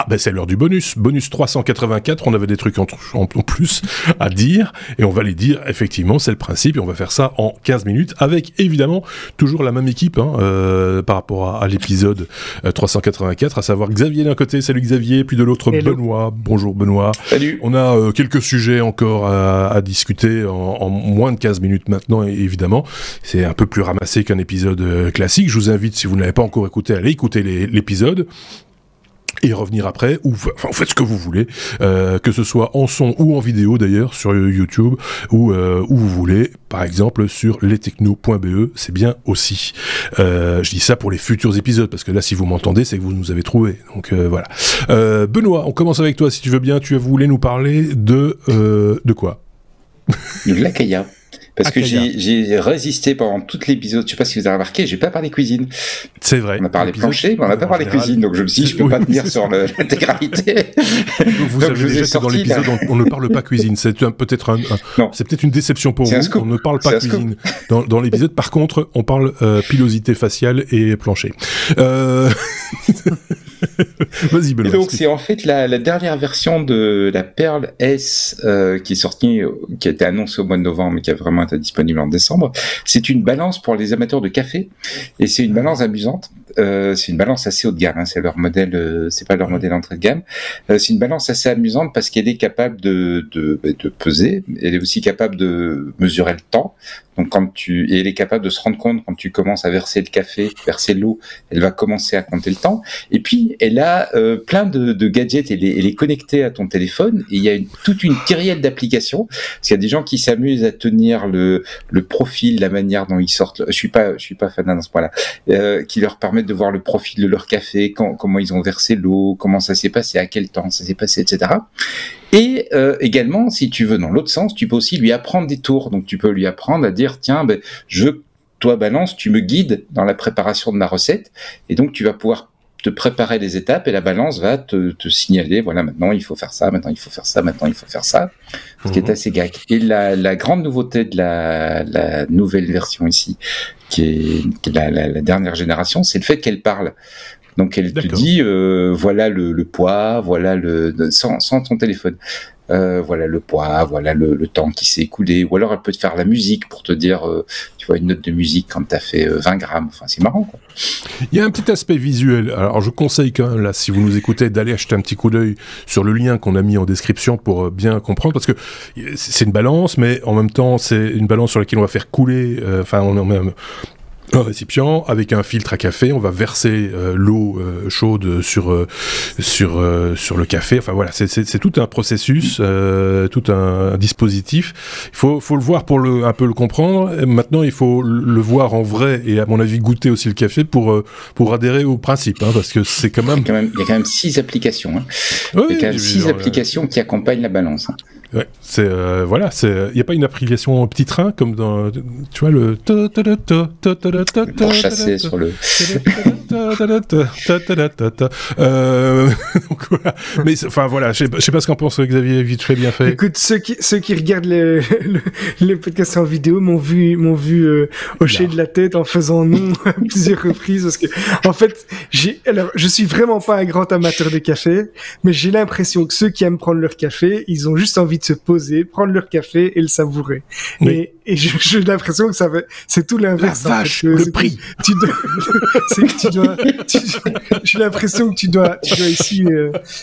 Ah ben c'est l'heure du bonus 384, on avait des trucs en plus à dire, et on va les dire, effectivement, c'est le principe, et on va faire ça en 15 minutes, avec évidemment toujours la même équipe par rapport à l'épisode 384, à savoir Xavier d'un côté, salut Xavier, puis de l'autre Hello. Benoît, bonjour Benoît. Salut. On a quelques sujets encore à discuter en moins de 15 minutes maintenant, et évidemment, c'est un peu plus ramassé qu'un épisode classique. Je vous invite, si vous ne l'avez pas encore écouté, à aller écouter l'épisode et revenir après, ou enfin faites ce que vous voulez, que ce soit en son ou en vidéo d'ailleurs sur YouTube, ou où vous voulez, par exemple sur lestechno.be, c'est bien aussi. Je dis ça pour les futurs épisodes, parce que là si vous m'entendez, c'est que vous nous avez trouvé, donc voilà. Benoît, on commence avec toi si tu veux bien. Tu voulais nous parler de quoi? De l'Akaya. Parce que Akaya. j'ai résisté pendant tout l'épisode, je sais pas si vous avez remarqué, j'ai pas parlé cuisine. C'est vrai. On a parlé plancher, mais on n'a pas parlé cuisine, donc je me suis dit, je peux pas tenir sur l'intégralité. Vous Donc, savez je vous ai déjà que dans sorti, l'épisode, là. on ne parle pas cuisine. C'est peut-être Non. c'est peut-être une déception pour C'est un vous. scoop. On ne parle C'est pas un scoop. cuisine dans l'épisode. Par contre, on parle pilosité faciale et plancher. Vas-y, Et Benoît. donc c'est en fait la dernière version de la Perle S qui est sortie, qui a été annoncée au mois de novembre, mais qui a vraiment été disponible en décembre. C'est une balance pour les amateurs de café, et c'est une balance amusante. C'est une balance assez haut de gamme, hein, c'est leur modèle, c'est pas leur modèle entrée de gamme. C'est une balance assez amusante parce qu'elle est capable de peser, elle est aussi capable de mesurer le temps. Donc et elle est capable de se rendre compte quand tu commences à verser le café, verser l'eau, elle va commencer à compter le temps. Et puis elle a plein de gadgets, elle est connectée à ton téléphone, et il y a toute une kyrielle d'applications. Parce qu'il y a des gens qui s'amusent à tenir le profil, la manière dont ils sortent. Je suis pas fan dans ce point-là. Qui leur permettent de voir le profil de leur café, comment ils ont versé l'eau, comment ça s'est passé, à quel temps ça s'est passé, etc. Et également, si tu veux dans l'autre sens, tu peux aussi lui apprendre des tours. Donc tu peux lui apprendre à dire, tiens, toi Balance, tu me guides dans la préparation de ma recette, et donc tu vas pouvoir te préparer les étapes, et la balance va te signaler, voilà, maintenant il faut faire ça, maintenant il faut faire ça, maintenant il faut faire ça, ce qui est assez gag. Et la grande nouveauté de la nouvelle version ici, qui est la dernière génération, c'est le fait qu'elle parle. Donc elle te dit, voilà le poids, voilà sans ton téléphone. Voilà le poids, voilà le temps qui s'est écoulé, ou alors elle peut te faire la musique pour te dire, tu vois, une note de musique quand t'as fait 20 grammes, enfin c'est marrant quoi. Il y a un petit aspect visuel. Alors je conseille quand même, là, si vous nous écoutez, d'aller acheter un petit coup d'œil sur le lien qu'on a mis en description pour bien comprendre, parce que c'est une balance, mais en même temps c'est une balance sur laquelle on va faire couler, on a même un récipient avec un filtre à café, on va verser l'eau chaude sur le café. Enfin voilà, c'est tout un processus, tout un dispositif. Il faut le voir pour un peu le comprendre. Et maintenant, il faut le voir en vrai, et à mon avis goûter aussi le café pour adhérer au principe, hein, parce que c'est quand même. Il y a quand même 6 applications. Hein. Oui, il y a quand même 6 applications qui accompagnent la balance. Hein. Ouais, il y a pas une application petit train comme dans, tu vois, le pour chasser sur le donc voilà. Mais enfin voilà, je sais pas ce qu'en pense Xavier, vite fait, bien fait. Écoute, ceux qui regardent le podcast en vidéo m'ont vu hocher de la tête en faisant non à plusieurs reprises, parce que en fait, je suis vraiment pas un grand amateur de café, mais j'ai l'impression que ceux qui aiment prendre leur café, ils ont juste envie de se poser, prendre leur café et le savourer. Oui. Et j'ai l'impression que c'est tout l'inverse. La vache, en fait, le prix. J'ai l'impression que tu dois ici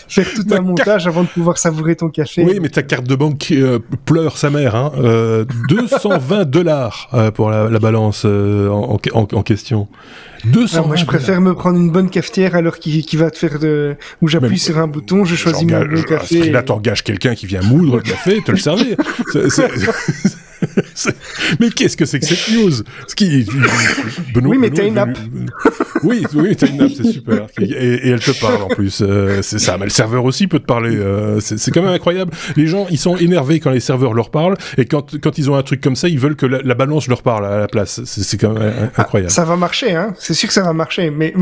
faire tout un montage avant de pouvoir savourer ton café. Oui, mais ta carte de banque pleure sa mère. Hein. $220 pour la balance en question. 200. Moi, je préfère me prendre une bonne cafetière alors qui va te faire où j'appuie sur un bouton, je choisis mon bon café. Là, t'engages quelqu'un qui vient moudre le café et te le servir. Mais qu'est-ce que c'est que cette news? Oui, mais t'as une app. Oui, t'as une app, c'est super. Et elle te parle en plus. C'est ça. Mais le serveur aussi peut te parler. C'est quand même incroyable. Les gens, ils sont énervés quand les serveurs leur parlent, et quand ils ont un truc comme ça, ils veulent que la balance leur parle à la place. C'est quand même incroyable. Ça va marcher, hein. C'est sûr que ça va marcher, mais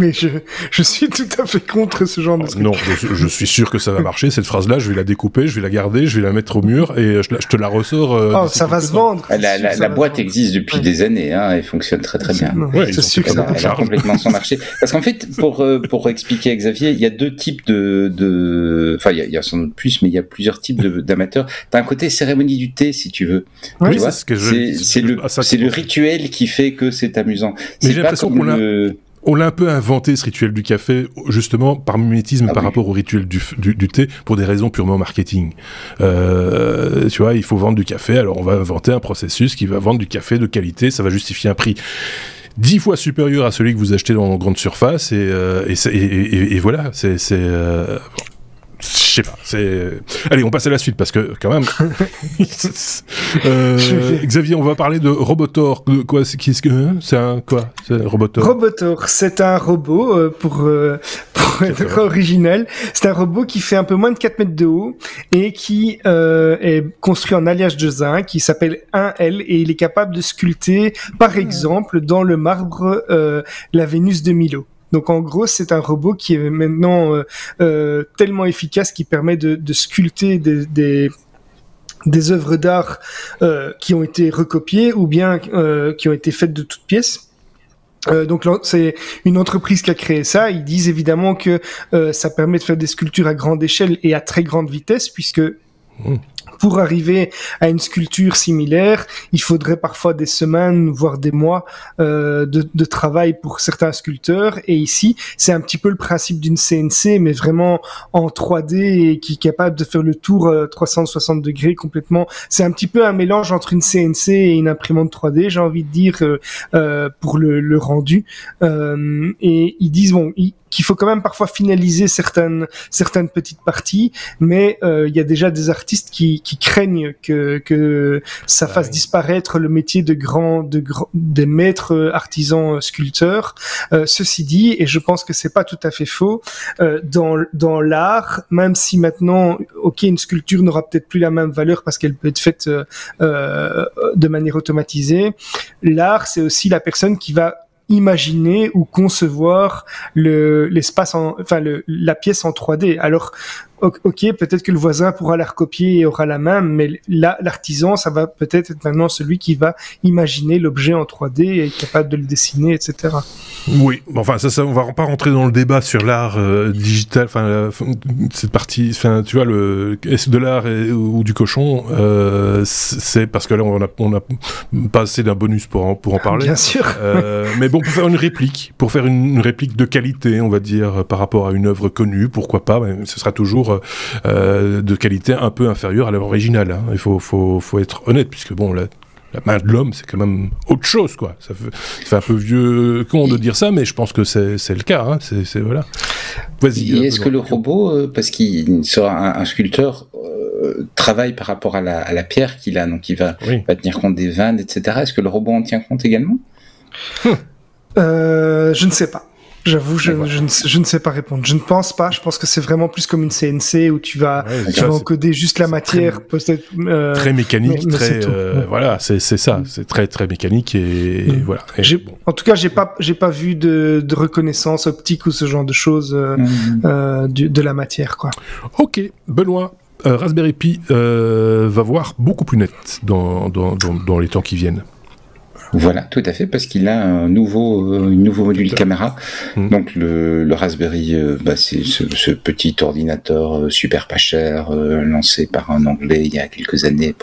je suis tout à fait contre ce genre de truc. Non, je suis sûr que ça va marcher. Cette phrase-là, je vais la découper, je vais la garder, je vais la mettre au mur, et je te la ressors. Ça va se vendre. vendre. La boîte existe depuis des années, hein, elle fonctionne très très bien. Ouais, c'est sûr que ça Elle a complètement son marché. Parce qu'en fait, pour expliquer à Xavier, il y a deux types enfin, il y a sans doute plus, mais il y a plusieurs types d'amateurs. T'as un côté cérémonie du thé, si tu veux. Oui, tu vois, c'est ce que je... c'est le rituel qui fait que c'est amusant. Mais j'ai l'impression on l'a un peu inventé, ce rituel du café, justement par mimétisme par rapport au rituel du thé, pour des raisons purement marketing. Tu vois, il faut vendre du café, alors on va inventer un processus qui va vendre du café de qualité, ça va justifier un prix 10 fois supérieur à celui que vous achetez dans grande surface, et voilà, je sais pas, Allez, on passe à la suite, parce que, quand même... Xavier, on va parler de Robotor. Quoi, c'est un Robotor? Robotor, c'est un robot, pour être original, c'est un robot qui fait un peu moins de 4 mètres de haut, et qui est construit en alliage de zinc, qui s'appelle 1L, et il est capable de sculpter, par exemple, dans le marbre, la Vénus de Milo. Donc en gros, c'est un robot qui est maintenant tellement efficace qu'il permet de sculpter des œuvres d'art qui ont été recopiées ou bien qui ont été faites de toutes pièces. Donc c'est une entreprise qui a créé ça. Ils disent évidemment que ça permet de faire des sculptures à grande échelle et à très grande vitesse, puisque pour arriver à une sculpture similaire, il faudrait parfois des semaines, voire des mois de travail pour certains sculpteurs. Et ici, c'est un petit peu le principe d'une CNC, mais vraiment en 3D et qui est capable de faire le tour 360 degrés complètement. C'est un petit peu un mélange entre une CNC et une imprimante 3D, j'ai envie de dire, pour le rendu. Et ils disent qu'il faut quand même parfois finaliser certaines petites parties, mais il y a déjà des artistes qui craignent que ça fasse disparaître le métier des maîtres artisans sculpteurs. Ceci dit, et je pense que c'est pas tout à fait faux, dans l'art, même si maintenant, une sculpture n'aura peut-être plus la même valeur parce qu'elle peut être faite de manière automatisée, l'art, c'est aussi la personne qui va imaginer ou concevoir l'espace la pièce en 3D. Alors, peut-être que le voisin pourra la recopier et aura la même, mais là, l'artisan, ça va peut-être être maintenant celui qui va imaginer l'objet en 3D et être capable de le dessiner, etc. Oui, enfin, ça, on va pas rentrer dans le débat sur l'art digital, enfin, cette partie, enfin, tu vois, est-ce de l'art ou du cochon, c'est parce que là, on a pas assez d'un bonus pour en parler. Bien sûr. Mais bon, pour faire une réplique de qualité, on va dire, par rapport à une œuvre connue, pourquoi pas, mais ce sera toujours de qualité un peu inférieure à l'œuvre originale. Hein. Il faut être honnête, puisque bon, la main de l'homme, c'est quand même autre chose, quoi. Ça fait un peu vieux con de dire ça, mais je pense que c'est le cas. Hein. C'est voilà. Vas-y. Est-ce que le robot, parce qu'il sera un sculpteur, travaille par rapport à la pierre qu'il a, donc il va tenir compte des vannes, etc. Est-ce que le robot en tient compte également? Je ne sais pas. J'avoue, je ne sais pas répondre. Je ne pense pas. Je pense que c'est vraiment plus comme une CNC où tu vas encoder juste la matière, peut-être. Très mécanique, voilà, c'est ça. C'est très très mécanique et voilà. En tout cas, j'ai pas vu de reconnaissance optique ou ce genre de choses de la matière, quoi. Ok, Benoît. Raspberry Pi va voir beaucoup plus net dans les temps qui viennent. Voilà, tout à fait, parce qu'il a un nouveau module caméra. Donc le Raspberry, c'est ce petit ordinateur super pas cher, lancé par un Anglais il y a quelques années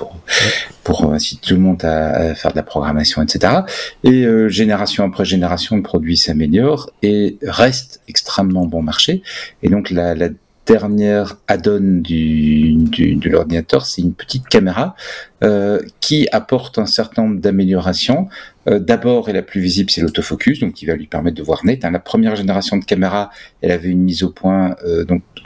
pour inciter tout le monde à faire de la programmation, etc. Et génération après génération, le produit s'améliore et reste extrêmement bon marché. Et donc la dernière add-on de l'ordinateur, c'est une petite caméra qui apporte un certain nombre d'améliorations. D'abord, et la plus visible, c'est l'autofocus, donc qui va lui permettre de voir net. La première génération de caméra, elle avait une mise au point,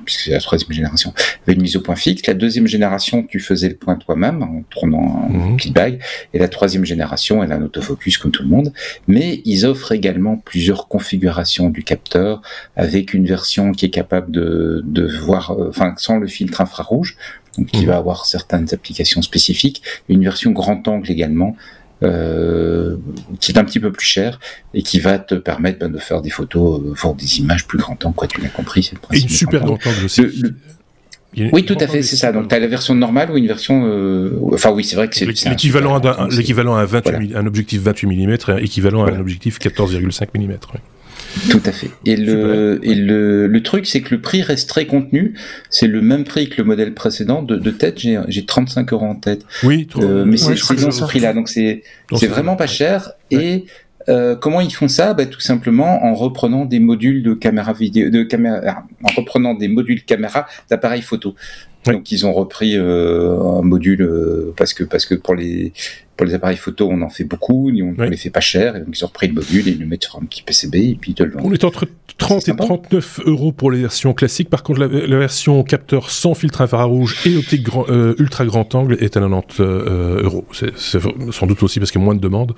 puisque c'est la troisième génération, avait une mise au point fixe. La deuxième génération, tu faisais le point toi-même en tournant une petite bague. Et la troisième génération, elle a un autofocus comme tout le monde. Mais ils offrent également plusieurs configurations du capteur avec une version qui est capable de voir, sans le filtre infrarouge, donc qui va avoir certaines applications spécifiques. Une version grand angle également, qui est un petit peu plus cher et qui va te permettre de faire des photos, voir des images plus grand angle, quoi, tu l'as compris, c'est le principe. Et une super grand angle aussi. Oui, tout à fait, c'est ça. Donc, tu as la version normale ou une version... Enfin, oui, c'est vrai que c'est... L'équivalent à un objectif 28 mm, équivalent à un objectif 14,5 mm. Oui. Tout à fait. Et le truc, c'est que le prix reste très contenu. C'est le même prix que le modèle précédent. De tête, j'ai 35 € en tête. Oui, mais c'est dans ce prix-là. Donc, c'est vraiment pas cher. Ouais. Et comment ils font ça? Tout simplement en reprenant des modules de caméra vidéo, en reprenant des modules caméra d'appareils photo. Ouais. Donc, ils ont repris un module parce que pour les appareils photo, on en fait beaucoup, on les fait pas cher, et donc ils ont repris le module et ils le mettent sur un petit PCB et puis ils te le vendent. On est entre 30 et 39 € pour les versions classiques. Par contre, la version capteur sans filtre infrarouge et optique ultra grand angle est à 90 €. C'est sans doute aussi parce qu'il y a moins de demandes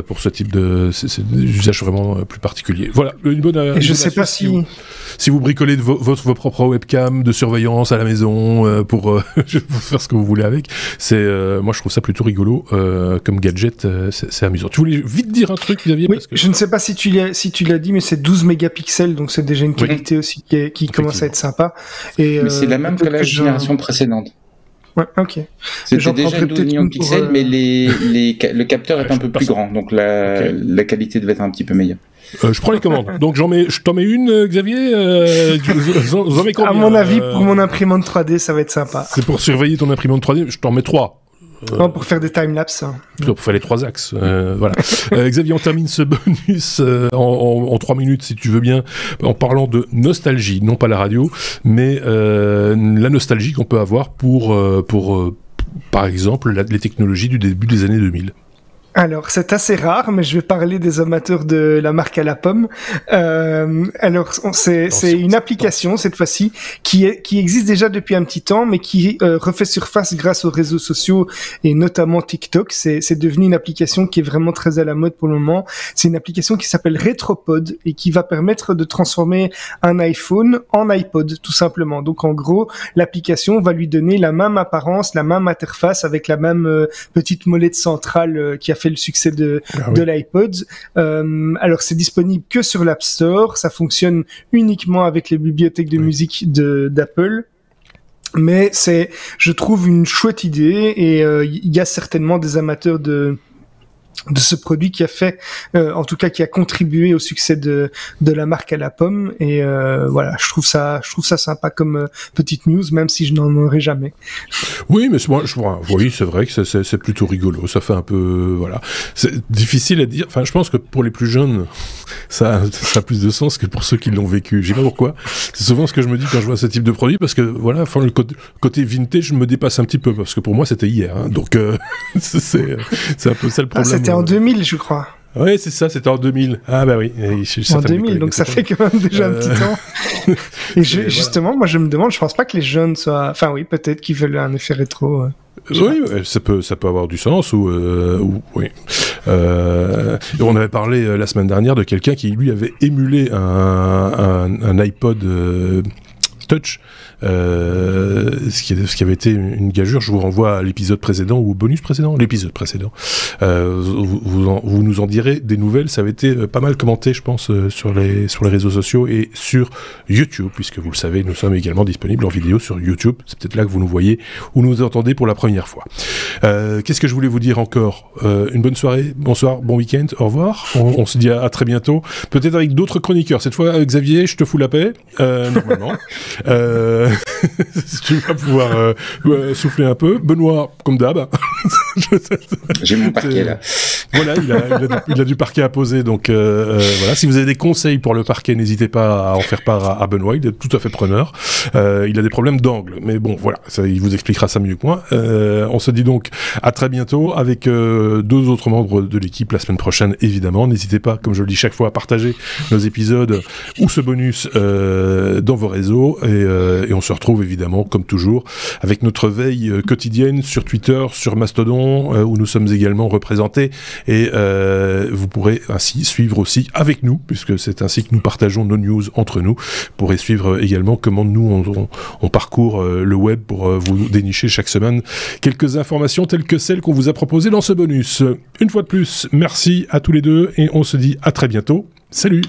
pour ce type c'est des usages vraiment plus particuliers. Voilà, une bonne. Et je sais pas si vous bricolez vos propres webcams de surveillance à la maison pour faire ce que vous voulez avec, moi je trouve ça plutôt rigolo. Comme gadget, c'est amusant. Tu voulais vite dire un truc, Xavier? Oui, je ne sais pas si tu l'as dit, mais c'est 12 mégapixels, donc c'est déjà une qualité aussi qui commence à être sympa. Et, mais c'est la même que la génération précédente. Ouais, ok. C'était déjà 12 millions de pixels, mais le capteur est un peu plus grand, donc la qualité devait être un petit peu meilleure. Je prends les commandes. Donc je t'en mets une, Xavier. J'en mets combien? À mon avis, pour mon imprimante 3D, ça va être sympa. C'est pour surveiller ton imprimante 3D. Je t'en mets 3. Non, pour faire des timelapses. Pour faire les 3 axes. Voilà. Xavier, on termine ce bonus en 3 minutes, si tu veux bien, en parlant de nostalgie, non pas la radio, mais la nostalgie qu'on peut avoir pour par exemple, les technologies du début des années 2000. Alors, c'est assez rare, mais je vais parler des amateurs de la marque à la pomme. Alors, c'est une application, cette fois-ci, qui existe déjà depuis un petit temps, mais qui refait surface grâce aux réseaux sociaux, et notamment TikTok. C'est devenu une application qui est vraiment très à la mode pour le moment. C'est une application qui s'appelle Retropod, et qui va permettre de transformer un iPhone en iPod, tout simplement. Donc, en gros, l'application va lui donner la même apparence, la même interface, avec la même petite molette centrale qui a fait le succès de l'iPod. Alors c'est disponible que sur l'App Store, ça fonctionne uniquement avec les bibliothèques de musique d'Apple. Mais c'est, je trouve, une chouette idée, et il y a certainement des amateurs de ce produit qui a fait, en tout cas qui a contribué au succès de la marque à la pomme, et voilà, je trouve ça sympa comme petite news, même si je n'en aurai jamais. Oui, mais oui, c'est vrai que c'est plutôt rigolo, ça fait un peu, voilà, c'est difficile à dire. Enfin, je pense que pour les plus jeunes, ça a plus de sens que pour ceux qui l'ont vécu. Je sais pas pourquoi. C'est souvent ce que je me dis quand je vois ce type de produit, parce que voilà, enfin, le côté vintage me dépasse un petit peu, parce que pour moi c'était hier, hein, donc c'est un peu ça le problème. C'était en 2000, je crois. Oui, c'est ça, c'était en 2000. Ah bah oui. En 2000, donc ça fait quand même déjà un petit temps. Et justement, moi je me demande, je pense pas que les jeunes soient... Enfin oui, peut-être qu'ils veulent un effet rétro. Oui, ça peut avoir du sens, ou oui. On avait parlé la semaine dernière de quelqu'un qui, lui, avait émulé un iPod Touch, ce qui avait été une gageure. Je vous renvoie à l'épisode précédent, ou au bonus précédent, l'épisode précédent. Vous nous en direz des nouvelles. Ça avait été pas mal commenté, je pense, sur les réseaux sociaux et sur YouTube, puisque vous le savez, nous sommes également disponibles en vidéo sur YouTube. C'est peut-être là que vous nous voyez ou nous entendez pour la première fois. Qu'est-ce que je voulais vous dire encore? Une bonne soirée, bonsoir, bon week-end, au revoir. On se dit à très bientôt, peut-être avec d'autres chroniqueurs. Cette fois, Xavier, je te fous la paix, normalement. Tu vas pouvoir souffler un peu. Benoît, comme d'hab. J'ai mon parquet là. Voilà, il a du parquet à poser, donc voilà. Si vous avez des conseils pour le parquet, n'hésitez pas à en faire part à Benoît, il est tout à fait preneur. Il a des problèmes d'angle, mais bon, voilà, il vous expliquera ça mieux que moi. On se dit donc à très bientôt avec 2 autres membres de l'équipe la semaine prochaine, évidemment. N'hésitez pas, comme je le dis chaque fois, à partager nos épisodes ou ce bonus dans vos réseaux, et on se retrouve évidemment, comme toujours, avec notre veille quotidienne sur Twitter, sur Mastodon, où nous sommes également représentés, et vous pourrez ainsi suivre aussi avec nous, puisque c'est ainsi que nous partageons nos news entre nous. Vous pourrez suivre également comment nous on parcourt le web pour vous dénicher chaque semaine quelques informations telles que celles qu'on vous a proposées dans ce bonus. Une fois de plus, merci à tous les deux, et on se dit à très bientôt. Salut!